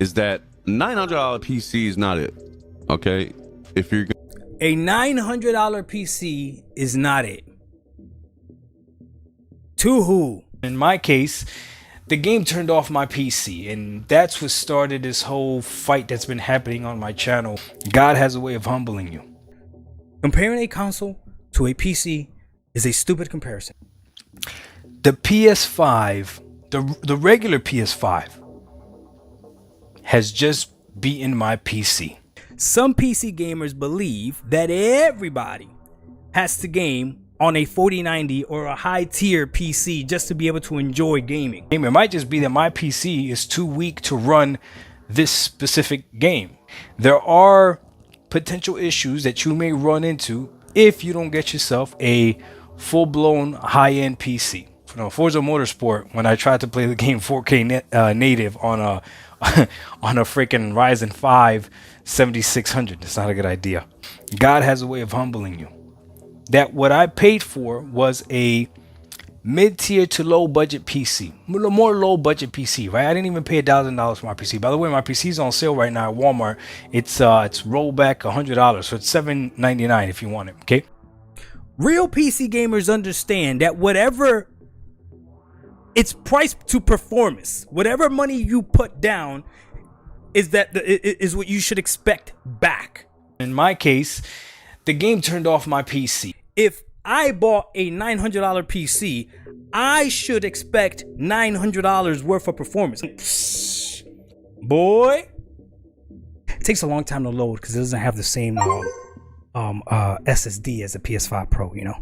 is that $900 PC is not it. Okay, if you're a $900 PC is not it. To who? In my case, the game turned off my PC, and that's what started this whole fight that's been happening on my channel. God has a way of humbling you. Comparing a console to a PC is a stupid comparison. The PS5, the regular PS5, has just beaten my PC. Some PC gamers believe that everybody has to game on a 4090 or a high tier PC just to be able to enjoy gaming. It might just be that my PC is too weak to run this specific game. There are potential issues that you may run into if you don't get yourself a full-blown high-end PC. You know, Forza Motorsport, when I tried to play the game 4K native on a on a freaking Ryzen 5 7600, it's not a good idea. God has a way of humbling you. That what I paid for was a mid-tier to low-budget PC, more low-budget PC, right? I didn't even pay $1,000 for my PC. By the way, my PC is on sale right now at Walmart. It's rolled back $100, so it's $7.99 if you want it. Okay. Real PC gamers understand that whatever it's priced to performance, whatever money you put down is what you should expect back. In my case, the game turned off my PC. If I bought a $900 PC, I should expect $900 worth of performance. Boy, it takes a long time to load because it doesn't have the same SSD as a PS5 Pro, you know.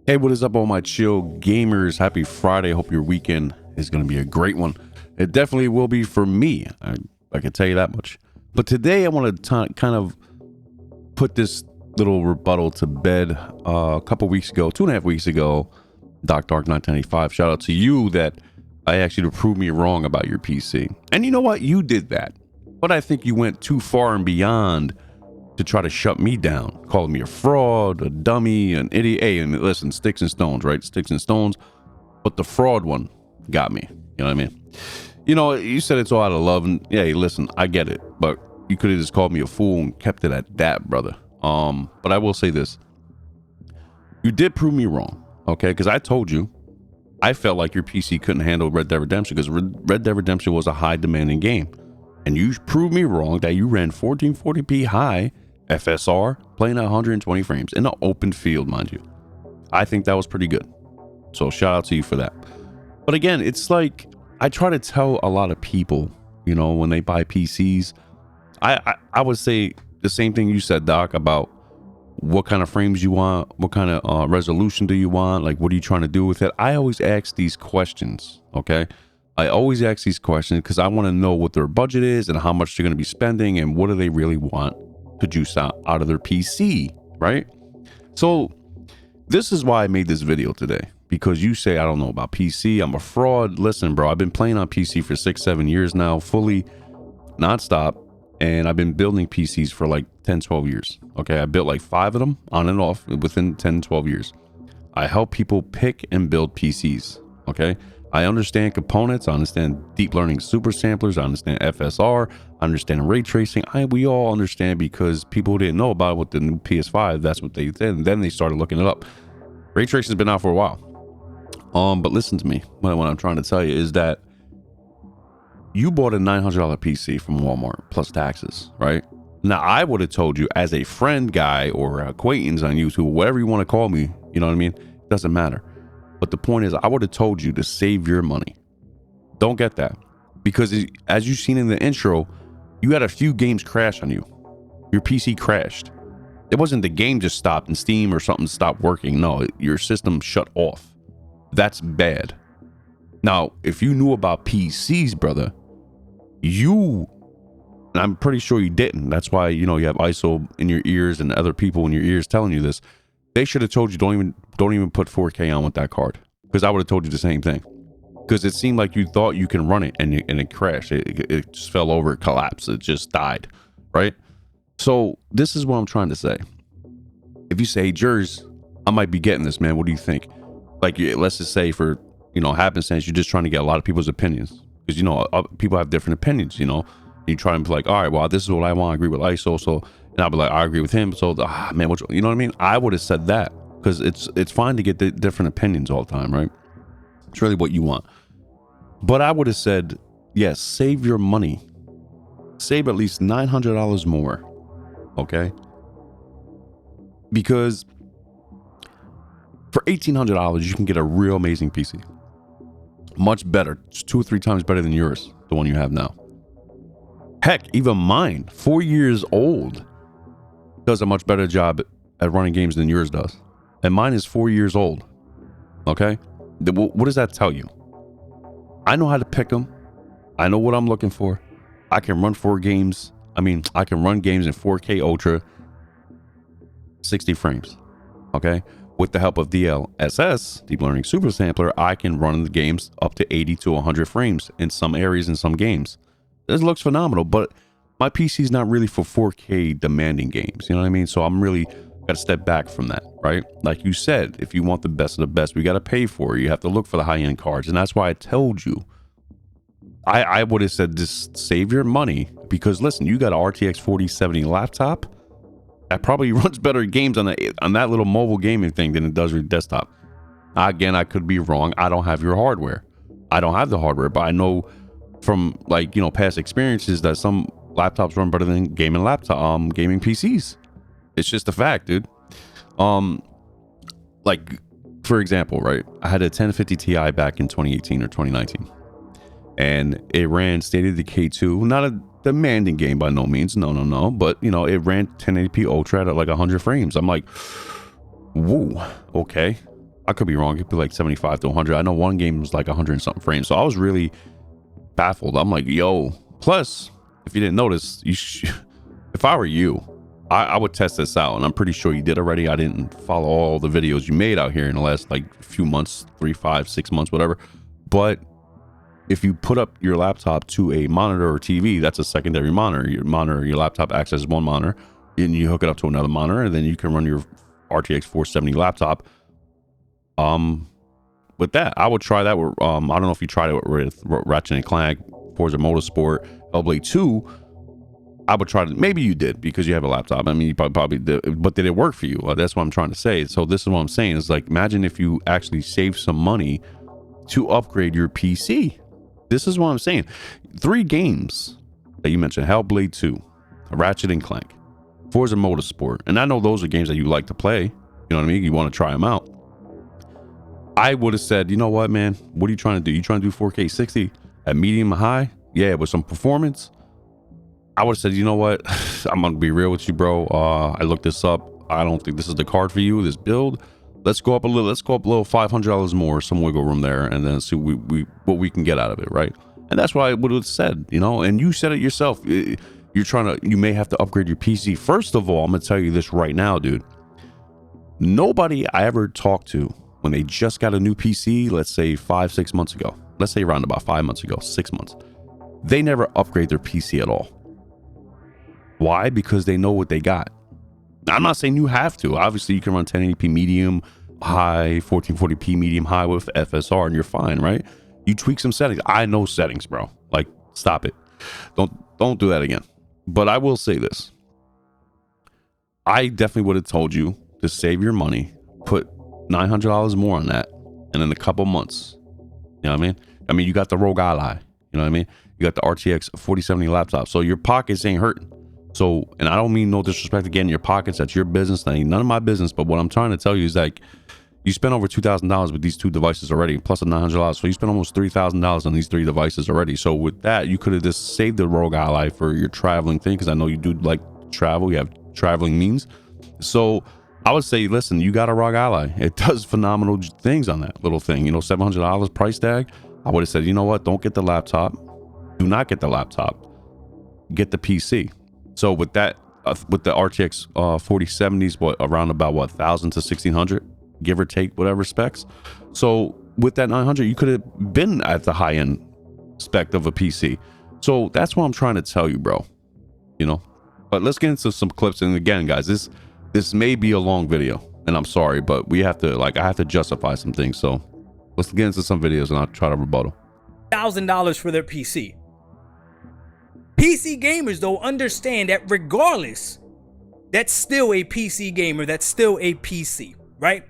Hey, what is up, all my chill gamers? Happy Friday. Hope your weekend is going to be a great one. It definitely will be for me. I can tell you that much. But today I want to kind of put this little rebuttal to bed. A couple weeks ago, 2.5 weeks ago, Dark1985, shout out to you that I actually proved me wrong about your PC. And you know what? You did that. But I think you went too far and beyond to try to shut me down, calling me a fraud, a dummy, an idiot. Hey, and listen, sticks and stones, right? Sticks and stones. But the fraud one got me. You know what I mean? You know, you said it's all out of love, and yeah, listen, I get it, but you could have just called me a fool and kept it at that, brother. But I will say this: you did prove me wrong, okay? Because I told you, I felt like your PC couldn't handle Red Dead Redemption because Red Dead Redemption was a high demanding game, and you proved me wrong that you ran 1440p high FSR, playing at 120 frames in an open field, mind you. I think that was pretty good, so shout out to you for that. But again, it's like, I try to tell a lot of people, you know, when they buy PCs, I would say the same thing you said, Doc, about what kind of frames you want, what kind of resolution do you want, like what are you trying to do with it. I always ask these questions, okay? I always ask these questions because I want to know what their budget is and how much they're going to be spending and what do they really want to juice out of their PC, right? So this is why I made this video today. Because you say, I don't know about PC, I'm a fraud. Listen, bro, I've been playing on PC for 6-7 years now, fully nonstop. And I've been building PCs for like 10-12 years. Okay, I built like 5 of them on and off within 10-12 years. I help people pick and build PCs. Okay, I understand components, I understand deep learning super samplers, I understand FSR, I understand ray tracing. We all understand because people didn't know about it with the new PS5. That's what they did. And then they started looking it up. Ray tracing has been out for a while. But listen to me. What I'm trying to tell you is that you bought a $900 PC from Walmart plus taxes, right? Now, I would have told you as a friend guy or acquaintance on YouTube, whatever you want to call me, you know what I mean? It doesn't matter. But the point is, I would have told you to save your money. Don't get that. Because as you've seen in the intro, you had a few games crash on you. Your PC crashed. It wasn't the game just stopped and Steam or something stopped working. No, your system shut off. That's bad. Now, if you knew about PCs, brother, and I'm pretty sure you didn't. That's why, you know, you have ISO in your ears and other people in your ears telling you this. They should have told you don't even put 4K on with that card. Because I would have told you the same thing. Because it seemed like you thought you can run it and it crashed. It just fell over, it collapsed, it just died, right? So this is what I'm trying to say. If you say, hey, Jers, I might be getting this, man. What do you think? like let's just say for, you know, happenstance, you're just trying to get a lot of people's opinions, because, you know, people have different opinions, you know. You try and be like, all right, well, this is what I want. I agree with ISO. So, and I'll be like, I agree with him. So, man, you know what I mean? I would have said that, because it's fine to get the different opinions all the time, right? It's really what you want. But I would have said, yes, save your money. Save at least $900 more. Okay? Because for $1,800, you can get a real amazing PC. Much better. It's 2 or 3 times better than yours, the one you have now. Heck, even mine, 4 years old, does a much better job at running games than yours does. And mine is 4 years old. Okay? What does that tell you? I know how to pick them. I know what I'm looking for. I can run I can run games in 4K Ultra, 60 frames. Okay? With the help of DLSS, Deep Learning Super Sampler, I can run the games up to 80 to 100 frames in some areas, in some games. This looks phenomenal, but my PC is not really for 4K demanding games. You know what I mean? So I'm really got to step back from that, right? Like you said, if you want the best of the best, we got to pay for it. You have to look for the high-end cards. And that's why I told you, I would have said, just save your money, because listen, you got an RTX 4070 laptop that probably runs better games on that little mobile gaming thing than it does your desktop. Again, I could be wrong. I don't have your hardware. I don't have the hardware, but I know from, like, you know, past experiences that some laptops run better than gaming PCs. It's just a fact, dude. Like, for example, right, I had a 1050 Ti back in 2018 or 2019, and it ran State of Decay 2, not a demanding game by no means, no, but, you know, it ran 1080p Ultra at like 100 frames. I'm like, whoa, okay. I could be wrong. It could be like 75 to 100. I know one game was like 100 and something frames, so I was really baffled. I'm like, yo. Plus, if you didn't notice, if I were you, I would test this out, and I'm pretty sure you did already. I didn't follow all the videos you made out here in the last like few months, 3, 5, 6 months, whatever. But if you put up your laptop to a monitor or TV, that's a secondary monitor. Your laptop acts as one monitor, and you hook it up to another monitor, and then you can run your RTX 470 laptop. With that, I would try that with, I don't know if you tried it with Ratchet and Clank, Forza Motorsport, Hellblade 2. I would try to, maybe you did because you have a laptop. I mean, you probably did, but did it work for you? That's what I'm trying to say. So this is what I'm saying, is like, imagine if you actually save some money to upgrade your PC. This is what I'm saying. 3 games that you mentioned: Hellblade 2, Ratchet and Clank, Forza Motorsport. And I know those are games that you like to play. You know what I mean? You want to try them out. I would have said, you know what, man? What are you trying to do? You trying to do 4K 60 at medium or high? Yeah, with some performance. I would have said, you know what? I'm going to be real with you, bro. I looked this up. I don't think this is the card for you, this build. Let's go up a little $500 more, some wiggle room there, and then see what we can get out of it, right? And that's what I would have said, you know. And you said it yourself. You may have to upgrade your PC. First of all, I'm going to tell you this right now, dude. Nobody I ever talked to when they just got a new PC, let's say 5-6 months ago, let's say around about 5 months ago, 6 months, they never upgrade their PC at all. Why? Because they know what they got. I'm not saying you have to. Obviously, you can run 1080p medium high, 1440p medium high with FSR, and you're fine, right? You tweak some settings. I know settings, bro. Like, stop it. Don't do that again. But I will say this. I definitely would have told you to save your money, put $900 more on that, and in a couple months, you know what I mean? I mean, you got the Rogue Ally, you know what I mean? You got the RTX 4070 laptop, so your pockets ain't hurting. So, and I don't mean no disrespect again, your pockets, that's your business, that ain't none of my business, but what I'm trying to tell you is, like, you spent over $2,000 with these 2 devices already, plus the $900, so you spent almost $3,000 on these 3 devices already. So with that, you could have just saved the Rogue Ally for your traveling thing, because I know you do like travel, you have traveling means. So I would say, listen, you got a Rogue Ally. It does phenomenal things on that little thing, you know, $700 price tag. I would have said, you know what, don't get the laptop. Do not get the laptop. Get the PC. So with that, with the RTX 4070s, around about 1,000 to 1,600, give or take whatever specs. So with that 900, you could have been at the high end spec of a PC. So that's what I'm trying to tell you, bro. You know, but let's get into some clips. And again, guys, this may be a long video. and I'm sorry, but we have to, like, I have to justify some things. So let's get into some videos and I'll try to rebuttal. $1,000 for their PC. PC gamers though understand that regardless, that's still a PC gamer. That's still a PC, right?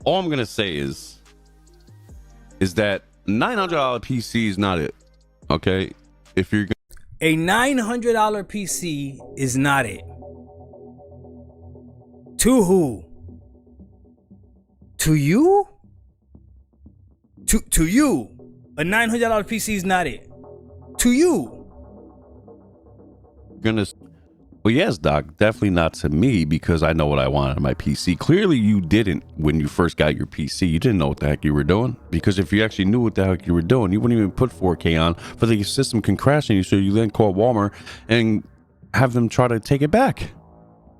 All I'm gonna say is that $900 PC is not it. Okay, if you're a $900 PC is not it. To who? To you? To you. A $900 PC is not it. To you. gonna, well, yes, Doc, definitely not to me, because I know what I want on my PC. Clearly you didn't. When you first got your PC, you didn't know what the heck you were doing, because if you actually knew what the heck you were doing, you wouldn't even put 4K on, for the system can crash on you. So you then call Walmart and have them try to take it back.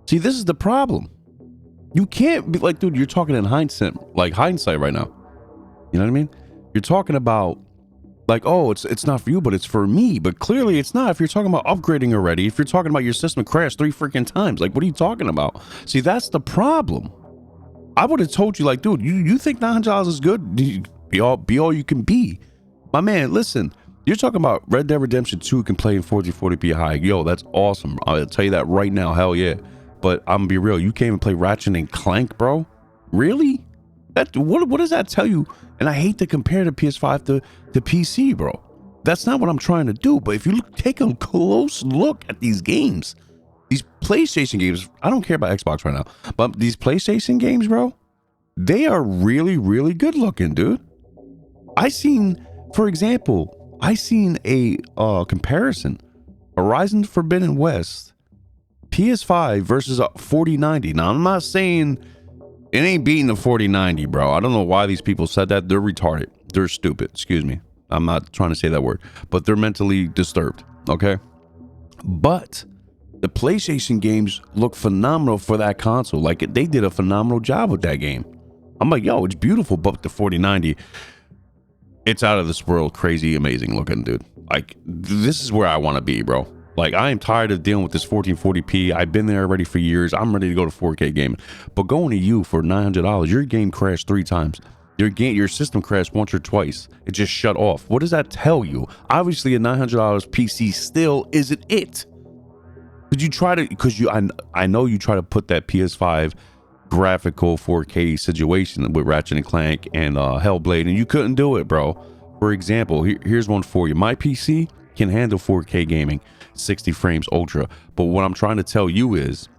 See, this is the problem. You can't be like, dude, you're talking in hindsight, like hindsight right now. You know what I mean? You're talking about like, oh, it's not for you, but it's for me. But clearly it's not. If you're talking about upgrading already, if you're talking about your system crashed 3 freaking times, like, what are you talking about? See, that's the problem. I would have told you, like, dude, you think $900 is good? Be all you can be. My man, listen, you're talking about Red Dead Redemption 2 can play in 1440p high. Yo, that's awesome. I'll tell you that right now. Hell yeah. But I'm gonna be real. You can't even play Ratchet and Clank, bro. Really? What does that tell you? And I hate to compare the PS5 to PC, bro. That's not what I'm trying to do. But if you take a close look at these games, these PlayStation games, I don't care about Xbox right now, but these PlayStation games, bro, they are really, really good looking, dude. For example, I seen a comparison. Horizon Forbidden West, PS5 versus a 4090. Now, I'm not saying it ain't beating the 4090, bro. I don't know why these people said that. They're retarded. They're stupid. Excuse me. I'm not trying to say that word, but they're mentally disturbed. Okay. But the PlayStation games look phenomenal for that console. Like, they did a phenomenal job with that game. I'm like, yo, it's beautiful, but the 4090, it's out of this world, crazy, amazing looking, dude. Like, this is where I want to be, bro. Like, I am tired of dealing with this 1440p. I've been there already for years. I'm ready to go to 4K gaming. But going to you for $900, your game crashed 3 times. Your system crashed once or twice. It just shut off. What does that tell you? Obviously, a $900 PC still isn't it. Did you try to? Because I know you try to put that PS5 graphical 4K situation with Ratchet and Clank and Hellblade, and you couldn't do it, bro. For example, here's one for you. My PC can handle 4K gaming, 60 frames ultra, but what I'm trying to tell you is,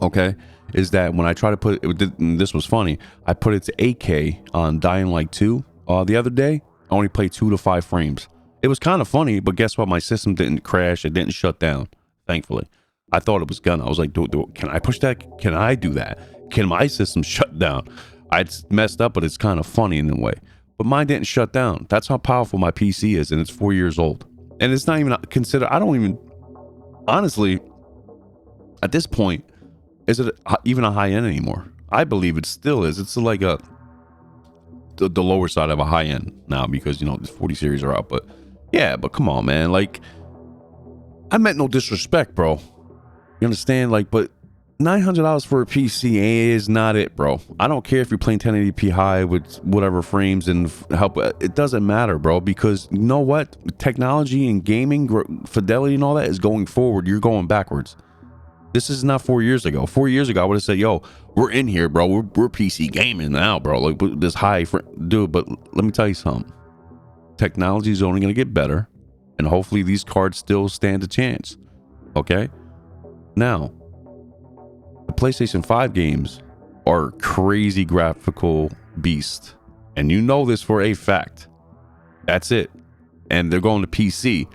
okay, is that when I try to put it, this was funny, I put it to 8K on Dying Light 2 the other day. I only played 2 to 5 frames. It was kind of funny, but guess what? My system didn't crash. It didn't shut down, thankfully. I thought it was gonna. I was like, can I push that? Can I do that? Can my system shut down? It's messed up, but it's kind of funny in a way. But mine didn't shut down. That's how powerful my PC is, and it's 4 years old. And it's not even considered, I don't even, honestly, at this point, is it even a high end anymore? I believe it still is. It's like the lower side of a high end now, because, you know, the 40 series are out. But yeah, but come on, man. Like, I meant no disrespect, bro. You understand? Like, but $900 for a PC is not it, bro. I don't care if you're playing 1080p high with whatever frames and help. It doesn't matter, bro, because you know what? Technology and gaming, fidelity and all that is going forward. You're going backwards. This is not 4 years ago. 4 years ago, I would have said, yo, we're in here, bro. We're PC gaming now, bro. Like, this high, dude, but let me tell you something. Technology is only going to get better, and hopefully these cards still stand a chance. Okay? Now, the PlayStation 5 games are crazy graphical beast, and you know this for a fact. That's it. And they're going to PC.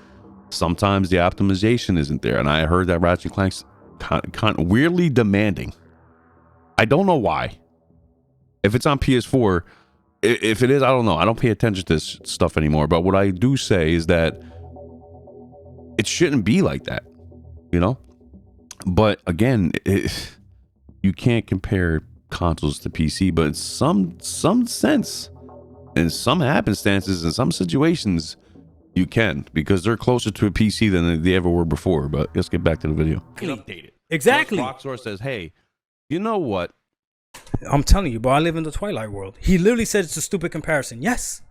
Sometimes the optimization isn't there, and I heard that Ratchet & Clank's kind of weirdly demanding. I don't know why. If it's on PS4, if it is, I don't know. I don't pay attention to this stuff anymore. But what I do say is that it shouldn't be like that, you know. But again, you can't compare consoles to PC, but in some sense, in some happenstances, in some situations, you can, because they're closer to a PC than they ever were before. But let's get back to the video. Updated. Exactly. Rockstar says, hey, you know what? I'm telling you, bro, I live in the Twilight world. He literally said it's a stupid comparison. Yes.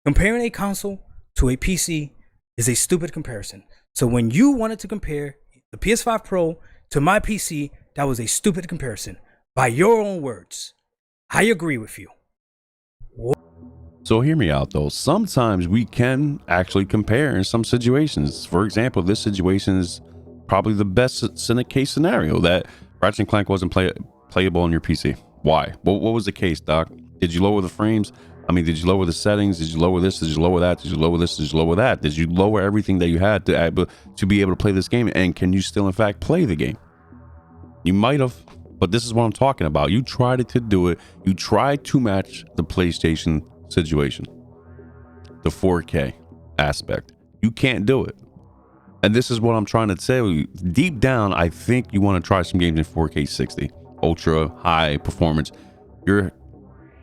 Comparing a console to a PC is a stupid comparison. So when you wanted to compare the PS5 Pro to my PC, that was a stupid comparison. By your own words. I agree with you. So hear me out though. Sometimes we can actually compare in some situations. For example, this situation is probably the best case scenario that Ratchet & Clank wasn't playable on your PC. Why? What was the case, Doc? Did you lower the frames? I mean, did you lower the settings? Did you lower this? Did you lower that? Did you lower this? Did you lower that? Did you lower everything that you had to be able to play this game? And can you still in fact play the game? You might have, but this is what I'm talking about. You tried to do it. You tried to match the PlayStation situation, the 4K aspect. You can't do it. And this is what I'm trying to tell you. Deep down, I think you want to try some games in 4K 60, ultra high performance. Your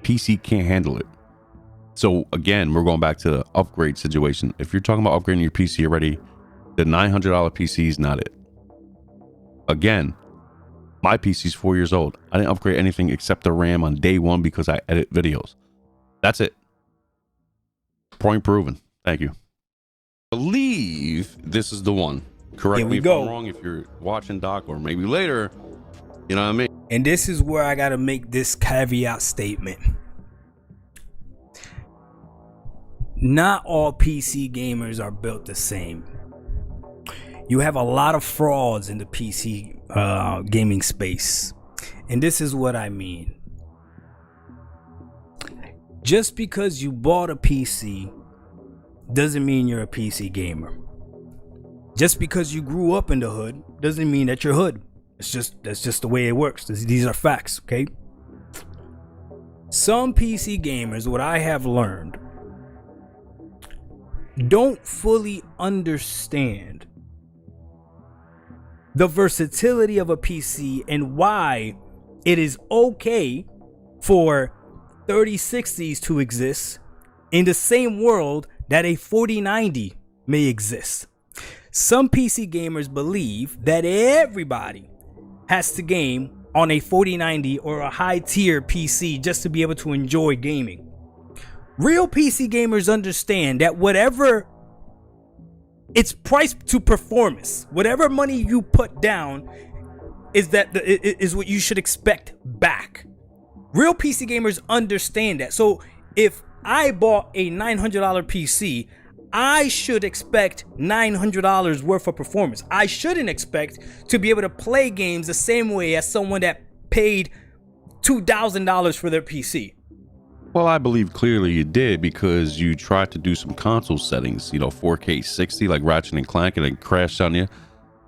PC can't handle it. So again, we're going back to the upgrade situation. If you're talking about upgrading your PC already, the $900 PC is not it. Again, my PC is 4 years old. I didn't upgrade anything except the RAM on day one because I edit videos. That's it. Point proven. Thank you. I believe this is the one. Correct me if I'm wrong if you're watching, Doc, or maybe later. You know what I mean? And this is where I got to make this caveat statement. Not all PC gamers are built the same. You have a lot of frauds in the PC gaming space. And this is what I mean. Just because you bought a PC doesn't mean you're a PC gamer. Just because you grew up in the hood doesn't mean that you're hood. That's just the way it works. These are facts, okay? Some PC gamers, what I have learned, don't fully understand the versatility of a PC and why it is okay for 3060s to exist in the same world that a 4090 may exist. Some PC gamers believe that everybody has to game on a 4090 or a high tier PC just to be able to enjoy gaming. Real PC gamers understand that whatever it's priced to performance, whatever money you put down is what you should expect back. Real PC gamers understand that. So if I bought a $900 PC, I should expect $900 worth of performance. I shouldn't expect to be able to play games the same way as someone that paid $2,000 for their PC. Well, I believe clearly you did because you tried to do some console settings, 4K 60 like Ratchet & Clank, and it crashed on you.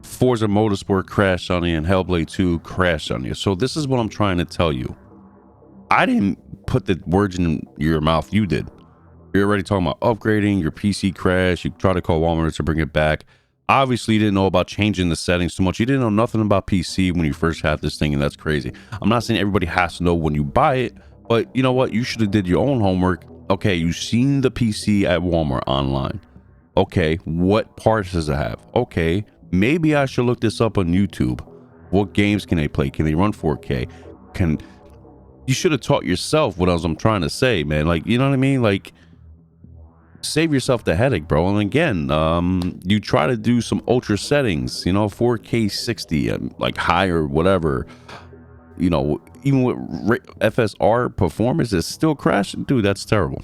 Forza Motorsport crashed on you, and Hellblade 2 crashed on you. So this is what I'm trying to tell you. I didn't put the words in your mouth. You did. You're already talking about upgrading, your PC crashed. You tried to call Walmart to bring it back. Obviously, you didn't know about changing the settings too much. You didn't know nothing about PC when you first had this thing, and that's crazy. I'm not saying everybody has to know when you buy it, but you know what? You should have did your own homework. Okay, you've seen the PC at Walmart online. Okay, what parts does it have? Okay, maybe I should look this up on YouTube. What games can they play? Can they run 4K? You should have taught yourself what I'm trying to say, man. Like, you know what I mean? Like, save yourself the headache, bro. And again, you try to do some ultra settings, 4K 60, like high or whatever. Even with FSR performance, it's still crashing. Dude, that's terrible.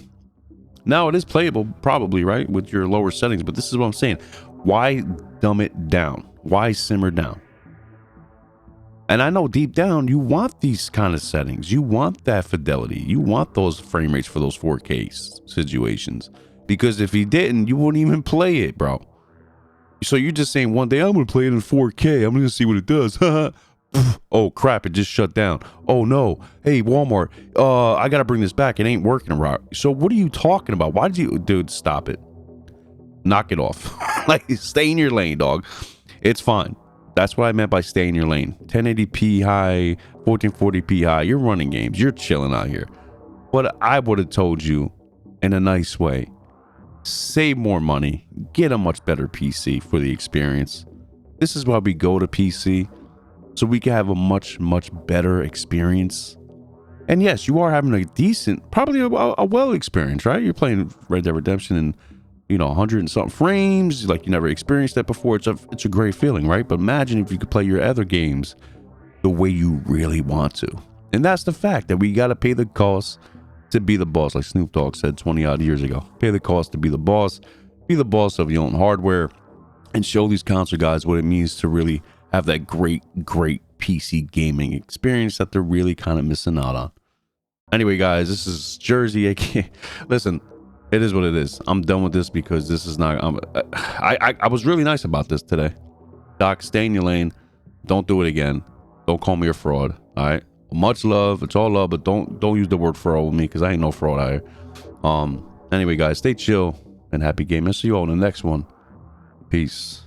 Now, it is playable, probably, right, with your lower settings. But this is what I'm saying. Why dumb it down? Why simmer down? And I know deep down, you want these kind of settings. You want that fidelity. You want those frame rates for those 4K situations. Because if you didn't, you wouldn't even play it, bro. So you're just saying one day, I'm going to play it in 4K. I'm going to see what it does. Oh, crap. It just shut down. Oh, no. Hey, Walmart. I got to bring this back. It ain't working right. So what are you talking about? Why did you... Dude, stop it. Knock it off. Like, stay in your lane, dog. It's fine. That's what I meant by stay in your lane. 1080p high, 1440p high. You're running games. You're chilling out here. But I would have told you in a nice way, save more money, get a much better PC for the experience. This is why we go to PC. so we can have a much better experience. And yes, you are having a decent, probably a well experience, right? You're playing Red Dead Redemption in, you know, 100 and something frames, like you never experienced that before. It's a great feeling, right? But imagine if you could play your other games the way you really want to. And that's the fact, that we got to pay the cost to be the boss, like Snoop Dogg said 20 odd years ago. Pay the cost to be the boss of your own hardware, and show these console guys what it means to really have that great PC gaming experience that they're really kind of missing out on. Anyway, guys, this is Jersey. Listen, it is what it is. I'm done with this because this is not. I was really nice about this today. Doc, stay in your lane. Don't do it again. Don't call me a fraud. All right. Much love. It's all love, but don't use the word fraud with me, because I ain't no fraud out here. Anyway, guys, stay chill and happy gaming. I'll see you all in the next one. Peace.